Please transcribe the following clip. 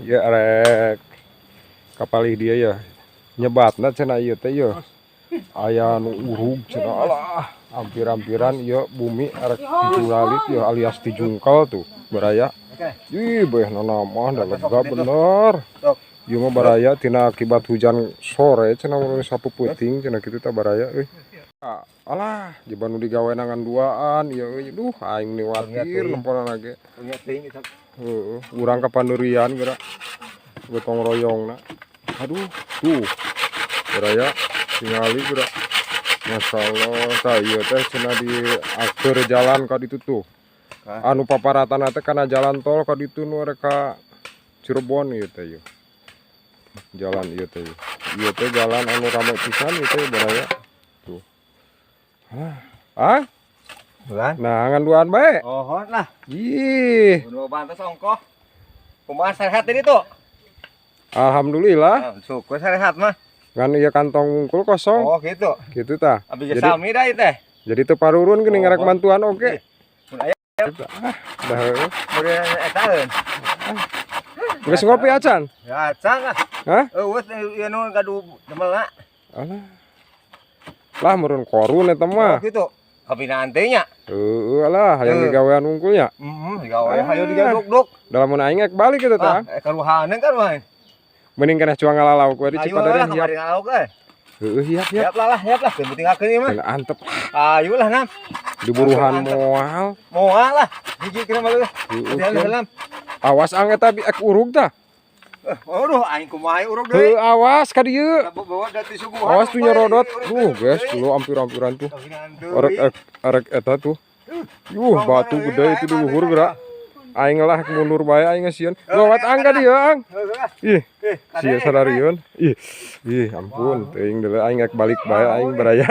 ya rek kapalih dia ya nyebatna cenah ieu teh ya aya nu urug cenah alah hampir-hampiran ya bumi arek dijulalit ya alias dijungkal tuh baraya ih beh nama da lega bener ieu mah baraya tina akibat hujan sore cenah mun sapu peuting cenah kitu teh baraya euy alah jeban nu digawe nangan duaan ya euy duh aing niwatir nemponana ge heeh urang kapandurian geura gotong royongna aduh tuh baraya tingali geura masyaallah tah ieu teh cenah di akhir jalan ka ditu tuh anu paparatana teh kana jalan tol ka ditu nu reka Cirebon ieu teh jalan ieu teh jalan anu rame pisan ieu teh baraya tuh Bulan. Nah, ngan duaan bae. Oh, lah. Ih. Udah bantas ongkoh. Kumaha sehat ini tuh? Alhamdulillah. Syukur sehat mah. Ngan ieu kantong wungkul kosong. Oh, gitu. Gitu tah. Abi sami da ieu teh. Jadi teu parurun geuning ngarek bantuan oge. Mun aya Dah heuh. mun etaeun. Geus ngopi acan? Ya, acan lah. Hah? Eueus ieu nu gaduh demelna. Alah. Lah meureun korun eta mah. Oh, gitu. Kapinaan teh nya. Heueuh lah hayang digawean wungkulnya. Digawe hayu digaduk-duk. Dalam mun aing balik kitu tah. Karuhaneun kan mah. Mending kana cua ngalalau ku di Cipadari hiap. Ayo lah kamari Heueuh hiap. Hiap lah. Yang penting akeun ieu mah. Antep. Ayo lah nam. Diburuhan moal. Moal lah. Hiji kira mah. Salam. Awas ang eta ek urug tah. Aduh, aing kumaha urug Heuh deui. awas ka dieu. Bawa dari suguhan. Awas tuh nyerodot. Guys, dulu hampir-hampiran tuh. Arek eta tuh. Batu gede itu di luhur geura. Aing lah mundur bae aing ngasieun. Gawat angga dia, Ang. Ih, sia sadarieun. Ih, ampun, teuing deuleu aing balik bae aing baraya.